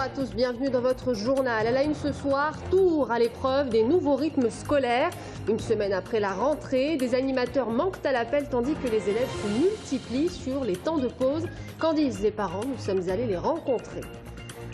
à tous, bienvenue dans votre journal. À la une ce soir, tour à l'épreuve des nouveaux rythmes scolaires. Une semaine après la rentrée, des animateurs manquent à l'appel tandis que les élèves se multiplient sur les temps de pause. Qu'en disent les parents? Nous sommes allés les rencontrer.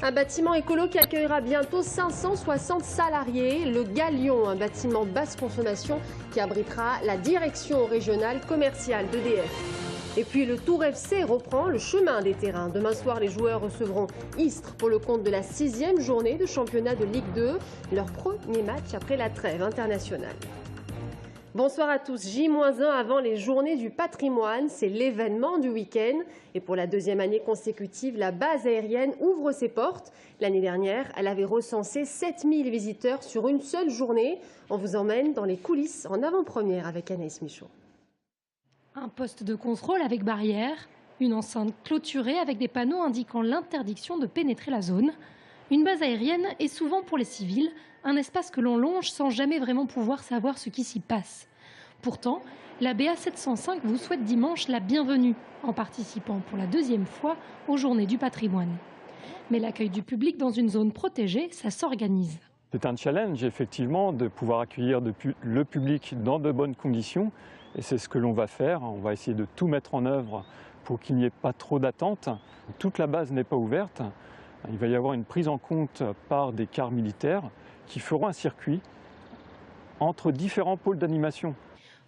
Un bâtiment écolo qui accueillera bientôt 560 salariés. Le Galion, un bâtiment basse consommation qui abritera la direction régionale commerciale d'EDF. Et puis le Tour FC reprend le chemin des terrains. Demain soir, les joueurs recevront Istres pour le compte de la 6e journée de championnat de Ligue 2. Leur premier match après la trêve internationale. Bonsoir à tous. J-1 avant les journées du patrimoine. C'est l'événement du week-end. Et pour la deuxième année consécutive, la base aérienne ouvre ses portes. L'année dernière, elle avait recensé 7000 visiteurs sur une seule journée. On vous emmène dans les coulisses en avant-première avec Anaïs Michaud. Un poste de contrôle avec barrière, une enceinte clôturée avec des panneaux indiquant l'interdiction de pénétrer la zone. Une base aérienne est souvent pour les civils un espace que l'on longe sans jamais vraiment pouvoir savoir ce qui s'y passe. Pourtant, la BA 705 vous souhaite dimanche la bienvenue en participant pour la deuxième fois aux Journées du patrimoine. Mais l'accueil du public dans une zone protégée, ça s'organise. C'est un challenge effectivement de pouvoir accueillir le public dans de bonnes conditions. Et c'est ce que l'on va faire. On va essayer de tout mettre en œuvre pour qu'il n'y ait pas trop d'attentes. Toute la base n'est pas ouverte. Il va y avoir une prise en compte par des cars militaires qui feront un circuit entre différents pôles d'animation.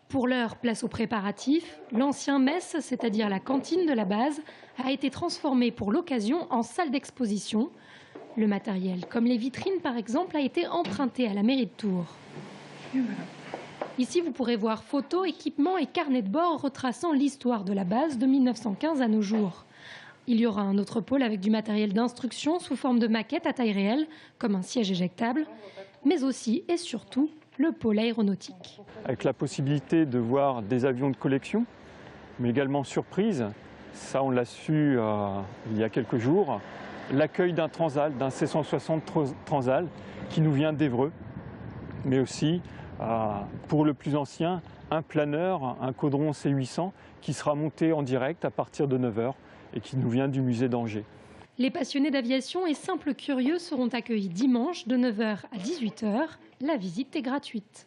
Pour l'heure, place aux préparatifs. L'ancien mess, c'est-à-dire la cantine de la base, a été transformé pour l'occasion en salle d'exposition. Le matériel, comme les vitrines par exemple, a été emprunté à la mairie de Tours. Et voilà. Ici, vous pourrez voir photos, équipements et carnets de bord retraçant l'histoire de la base de 1915 à nos jours. Il y aura un autre pôle avec du matériel d'instruction sous forme de maquette à taille réelle, comme un siège éjectable, mais aussi et surtout le pôle aéronautique. Avec la possibilité de voir des avions de collection, mais également surprise, ça on l'a su il y a quelques jours, l'accueil d'un Transal, d'un C-160 Transal qui nous vient d'Évreux, mais aussi pour le plus ancien, un planeur, un Caudron C800 qui sera monté en direct à partir de 9 h et qui nous vient du musée d'Angers. Les passionnés d'aviation et simples curieux seront accueillis dimanche de 9 h à 18 h. La visite est gratuite.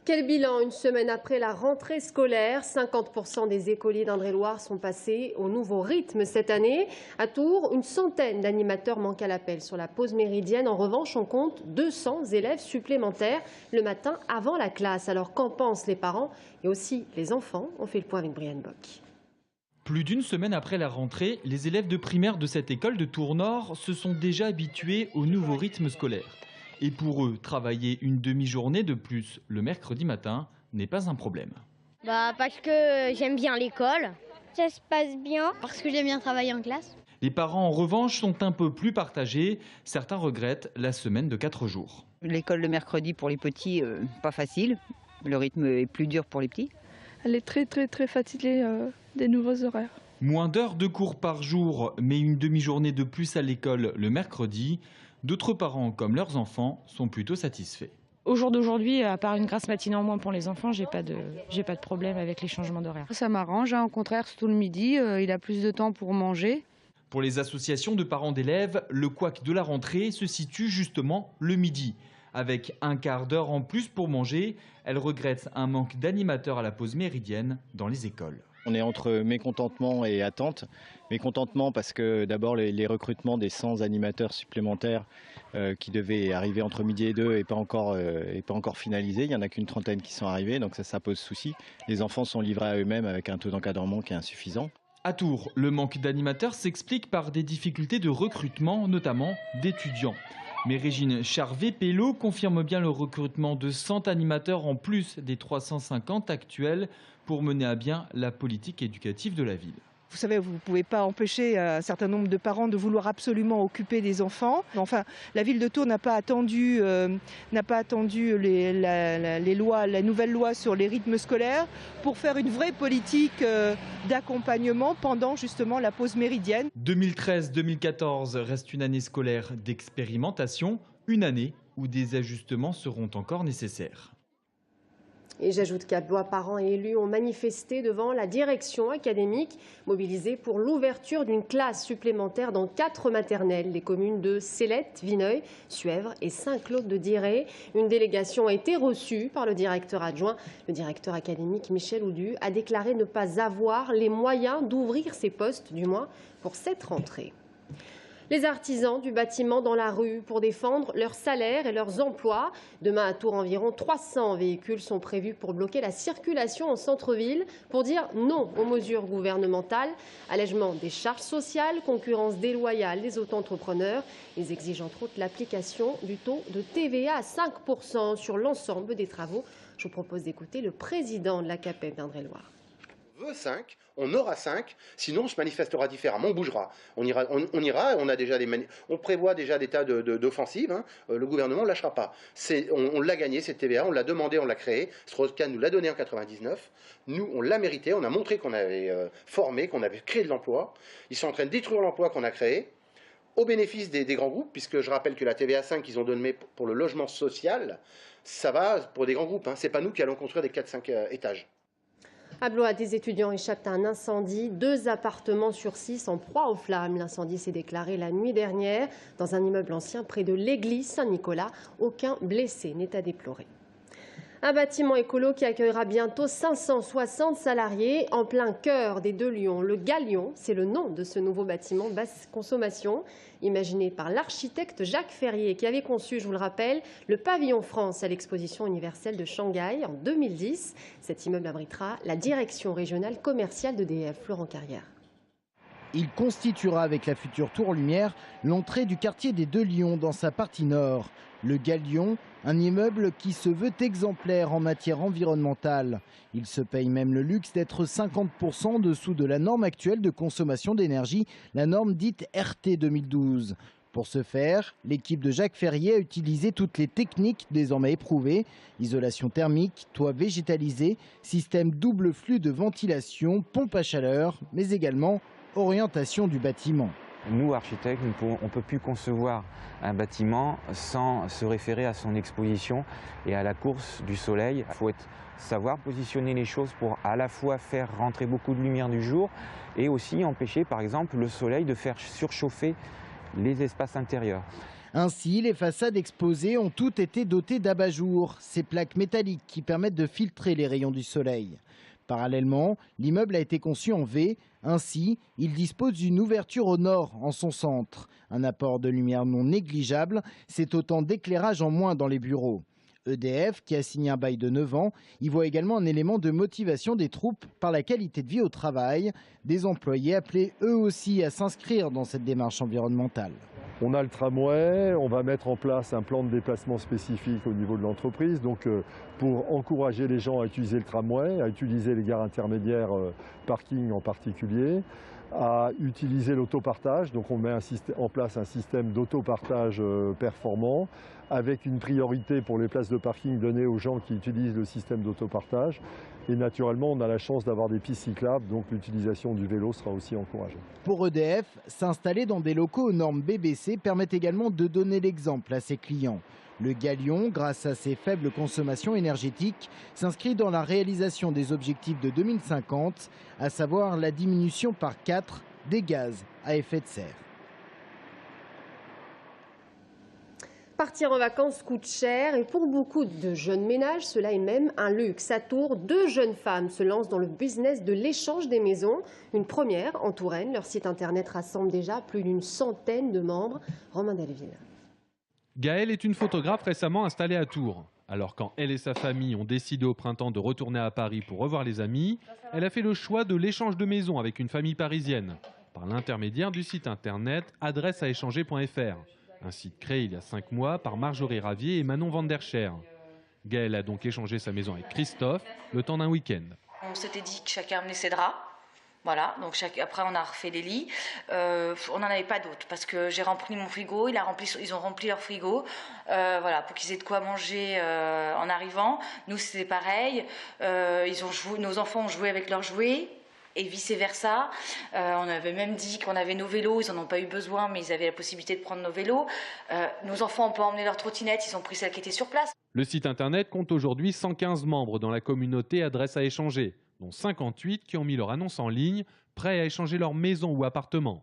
Quel bilan une semaine après la rentrée scolaire? 50% des écoliers d'Indre-et-Loire sont passés au nouveau rythme cette année. À Tours, une centaine d'animateurs manquent à l'appel sur la pause méridienne. En revanche, on compte 200 élèves supplémentaires le matin avant la classe. Alors qu'en pensent les parents et aussi les enfants? On fait le point avec Brian Bock. Plus d'une semaine après la rentrée, les élèves de primaire de cette école de Tours-Nord se sont déjà habitués au nouveau rythme scolaire. Et pour eux, travailler une demi-journée de plus le mercredi matin n'est pas un problème. Parce que j'aime bien l'école. Ça se passe bien. Parce que j'aime bien travailler en classe. Les parents, en revanche, sont un peu plus partagés. Certains regrettent la semaine de 4 jours. L'école le mercredi pour les petits, pas facile. Le rythme est plus dur pour les petits. Elle est très fatiguée des nouveaux horaires. Moins d'heures de cours par jour, mais une demi-journée de plus à l'école le mercredi. D'autres parents, comme leurs enfants, sont plutôt satisfaits. Au jour d'aujourd'hui, à part une grasse matinée en moins pour les enfants, j'ai pas de problème avec les changements d'horaire. Ça m'arrange, au contraire, surtout le midi, il a plus de temps pour manger. Pour les associations de parents d'élèves, le couac de la rentrée se situe justement le midi. Avec un quart d'heure en plus pour manger, elles regrettent un manque d'animateurs à la pause méridienne dans les écoles. On est entre mécontentement et attente. Mécontentement parce que d'abord les recrutements des 100 animateurs supplémentaires qui devaient arriver entre midi et 2 n'est pas encore finalisé. Il n'y en a qu'une trentaine qui sont arrivés, donc ça pose souci. Les enfants sont livrés à eux-mêmes avec un taux d'encadrement qui est insuffisant. À Tours, le manque d'animateurs s'explique par des difficultés de recrutement, notamment d'étudiants. Mais Régine Charvet-Pello confirme bien le recrutement de 100 animateurs en plus des 350 actuels pour mener à bien la politique éducative de la ville. Vous savez, vous ne pouvez pas empêcher un certain nombre de parents de vouloir absolument occuper des enfants. Enfin, la ville de Tours n'a pas attendu la nouvelle loi sur les rythmes scolaires pour faire une vraie politique d'accompagnement pendant justement la pause méridienne. 2013-2014 reste une année scolaire d'expérimentation, une année où des ajustements seront encore nécessaires. Et j'ajoute qu'à Blois, parents et élus ont manifesté devant la direction académique, mobilisée pour l'ouverture d'une classe supplémentaire dans 4 maternelles, les communes de Célette, Vineuil, Suèvre et Saint-Claude-de-Direy. Une délégation a été reçue par le directeur adjoint. Le directeur académique Michel Houdu a déclaré ne pas avoir les moyens d'ouvrir ces postes, du moins pour cette rentrée. Les artisans du bâtiment dans la rue pour défendre leurs salaires et leurs emplois. Demain à Tours, environ 300 véhicules sont prévus pour bloquer la circulation en centre-ville pour dire non aux mesures gouvernementales. Allègement des charges sociales, concurrence déloyale des auto-entrepreneurs. Ils exigent entre autres l'application du taux de TVA à 5% sur l'ensemble des travaux. Je vous propose d'écouter le président de la CAPEB d'Indre-et-Loire. On veut 5, on aura 5, sinon on se manifestera différemment, on bougera. On ira, on prévoit déjà des tas d'offensives, hein. Le gouvernement ne lâchera pas. On l'a gagné, cette TVA, on l'a demandé, on l'a créé. Strauss-Kahn nous l'a donné en 99. Nous, on l'a mérité, on a montré qu'on avait formé, qu'on avait créé de l'emploi. Ils sont en train de détruire l'emploi qu'on a créé, au bénéfice des grands groupes, puisque je rappelle que la TVA 5 qu'ils ont donnée pour le logement social, ça va pour des grands groupes, hein. Ce n'est pas nous qui allons construire des 4-5 étages. À Blois, des étudiants échappent à un incendie. 2 appartements sur 6 en proie aux flammes. L'incendie s'est déclaré la nuit dernière dans un immeuble ancien près de l'église Saint-Nicolas. Aucun blessé n'est à déplorer. Un bâtiment écolo qui accueillera bientôt 560 salariés en plein cœur des 2 Lyons. Le Galion, c'est le nom de ce nouveau bâtiment basse consommation, imaginé par l'architecte Jacques Ferrier qui avait conçu, je vous le rappelle, le pavillon France à l'exposition universelle de Shanghai en 2010. Cet immeuble abritera la direction régionale commerciale d'EDF. Florent Carrière. Il constituera avec la future Tour Lumière l'entrée du quartier des 2 Lyons dans sa partie nord. Le Galion, un immeuble qui se veut exemplaire en matière environnementale. Il se paye même le luxe d'être 50% en dessous de la norme actuelle de consommation d'énergie, la norme dite RT 2012. Pour ce faire, l'équipe de Jacques Ferrier a utilisé toutes les techniques désormais éprouvées. Isolation thermique, toit végétalisé, système double flux de ventilation, pompe à chaleur, mais également orientation du bâtiment. Nous, architectes, on ne peut plus concevoir un bâtiment sans se référer à son exposition et à la course du soleil. Il faut savoir positionner les choses pour à la fois faire rentrer beaucoup de lumière du jour et aussi empêcher, par exemple, le soleil de faire surchauffer les espaces intérieurs. Ainsi, les façades exposées ont toutes été dotées d'abat-jour, ces plaques métalliques qui permettent de filtrer les rayons du soleil. Parallèlement, l'immeuble a été conçu en V. Ainsi, il dispose d'une ouverture au nord en son centre. Un apport de lumière non négligeable, c'est autant d'éclairage en moins dans les bureaux. EDF, qui a signé un bail de 9 ans, y voit également un élément de motivation des troupes par la qualité de vie au travail, des employés appelés eux aussi à s'inscrire dans cette démarche environnementale. On a le tramway, on va mettre en place un plan de déplacement spécifique au niveau de l'entreprise, donc pour encourager les gens à utiliser le tramway, à utiliser les gares intermédiaires, parking en particulier, à utiliser l'autopartage. Donc on met en place un système d'autopartage performant, avec une priorité pour les places de parking données aux gens qui utilisent le système d'autopartage. Et naturellement, on a la chance d'avoir des pistes cyclables, donc l'utilisation du vélo sera aussi encouragée. Pour EDF, s'installer dans des locaux aux normes BBC permet également de donner l'exemple à ses clients. Le Galion, grâce à ses faibles consommations énergétiques, s'inscrit dans la réalisation des objectifs de 2050, à savoir la diminution par 4 des gaz à effet de serre. Partir en vacances coûte cher et pour beaucoup de jeunes ménages, cela est même un luxe. À Tours, 2 jeunes femmes se lancent dans le business de l'échange des maisons. Une première en Touraine. Leur site internet rassemble déjà plus d'une centaine de membres. Romain Delville. Gaëlle est une photographe récemment installée à Tours. Alors quand elle et sa famille ont décidé au printemps de retourner à Paris pour revoir les amis, elle a fait le choix de l'échange de maisons avec une famille parisienne, par l'intermédiaire du site internet adresseaéchanger.fr. Un site créé il y a 5 mois par Marjorie Ravier et Manon Van der Scher. Gaëlle a donc échangé sa maison avec Christophe le temps d'un week-end. On s'était dit que chacun amenait ses draps. Voilà, donc après on a refait les lits. On n'en avait pas d'autres parce que j'ai rempli mon frigo, ils ont rempli leur frigo, voilà, pour qu'ils aient de quoi manger en arrivant. Nous c'était pareil, nos enfants ont joué avec leurs jouets. Et vice-versa. On avait même dit qu'on avait nos vélos, ils n'en ont pas eu besoin, mais ils avaient la possibilité de prendre nos vélos. Nos enfants ont pas emmené leur trottinette, ils ont pris celle qui était sur place. Le site internet compte aujourd'hui 115 membres dans la communauté Adresse à échanger, dont 58 qui ont mis leur annonce en ligne, prêts à échanger leur maison ou appartement.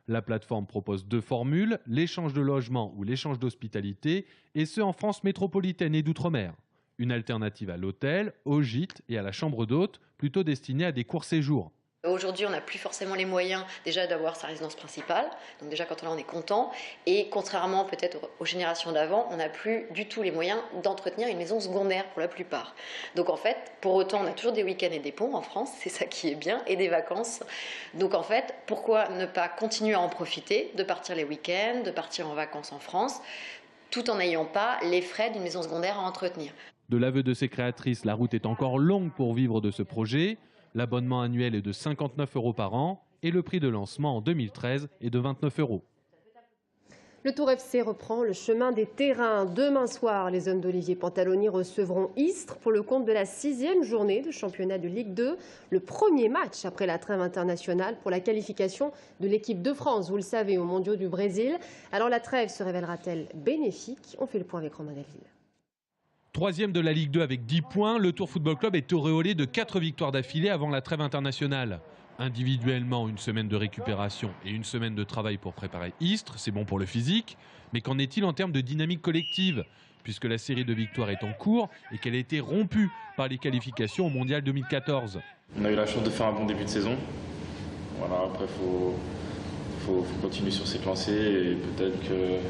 La plateforme propose 2 formules, l'échange de logement ou l'échange d'hospitalité, et ce en France métropolitaine et d'outre-mer. Une alternative à l'hôtel, au gîte et à la chambre d'hôte, plutôt destinée à des courts séjours. Aujourd'hui, on n'a plus forcément les moyens déjà d'avoir sa résidence principale. Donc déjà, quand on est content. Et contrairement peut-être aux générations d'avant, on n'a plus du tout les moyens d'entretenir une maison secondaire pour la plupart. Donc en fait, pour autant, on a toujours des week-ends et des ponts en France, c'est ça qui est bien, et des vacances. Donc en fait, pourquoi ne pas continuer à en profiter, de partir les week-ends, de partir en vacances en France, tout en n'ayant pas les frais d'une maison secondaire à entretenir. De l'aveu de ses créatrices, la route est encore longue pour vivre de ce projet. L'abonnement annuel est de 59 € par an et le prix de lancement en 2013 est de 29 €. Le Tour FC reprend le chemin des terrains. Demain soir, les hommes d'Olivier Pantaloni recevront Istres pour le compte de la 6e journée de championnat de Ligue 2. Le premier match après la trêve internationale pour la qualification de l'équipe de France, vous le savez, aux mondiaux du Brésil. Alors la trêve se révélera-t-elle bénéfique? On fait le point avec Romain Delville. 3e de la Ligue 2 avec 10 points, le Tour Football Club est auréolé de 4 victoires d'affilée avant la trêve internationale. Individuellement, une semaine de récupération et une semaine de travail pour préparer Istres, c'est bon pour le physique. Mais qu'en est-il en termes de dynamique collective? Puisque la série de victoires est en cours et qu'elle a été rompue par les qualifications au Mondial 2014. On a eu la chance de faire un bon début de saison. Voilà, après, faut continuer sur cette lancée et peut-être que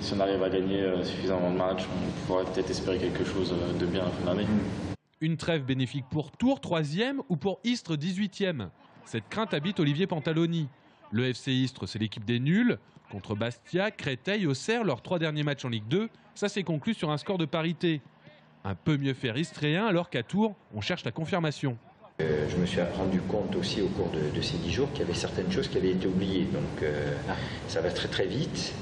si on arrive à gagner suffisamment de matchs, on pourrait peut-être espérer quelque chose de bien à la fin de l'année. Une trêve bénéfique pour Tours, 3e, ou pour Istres, 18e. Cette crainte habite Olivier Pantaloni. Le FC Istres, c'est l'équipe des nuls. Contre Bastia, Créteil, Auxerre, leurs 3 derniers matchs en Ligue 2, ça s'est conclu sur un score de parité. Un peu mieux faire istréen alors qu'à Tours, on cherche la confirmation. Je me suis rendu compte aussi au cours de ces 10 jours qu'il y avait certaines choses qui avaient été oubliées. Donc ça va très très vite.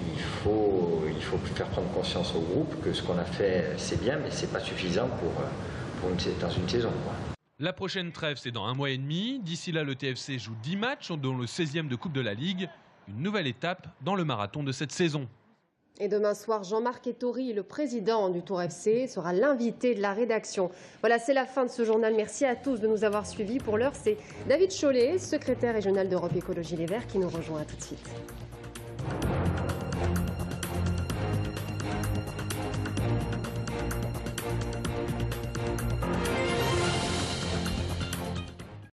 Il faut faire prendre conscience au groupe que ce qu'on a fait, c'est bien, mais ce n'est pas suffisant dans une saison. La prochaine trêve, c'est dans 1 mois et demi. D'ici là, le TFC joue 10 matchs, dont le 16e de Coupe de la Ligue. Une nouvelle étape dans le marathon de cette saison. Et demain soir, Jean-Marc Ettori, le président du Tour FC, sera l'invité de la rédaction. Voilà, c'est la fin de ce journal. Merci à tous de nous avoir suivis. Pour l'heure, c'est David Chollet, secrétaire régional d'Europe Écologie Les Verts, qui nous rejoint. À tout de suite.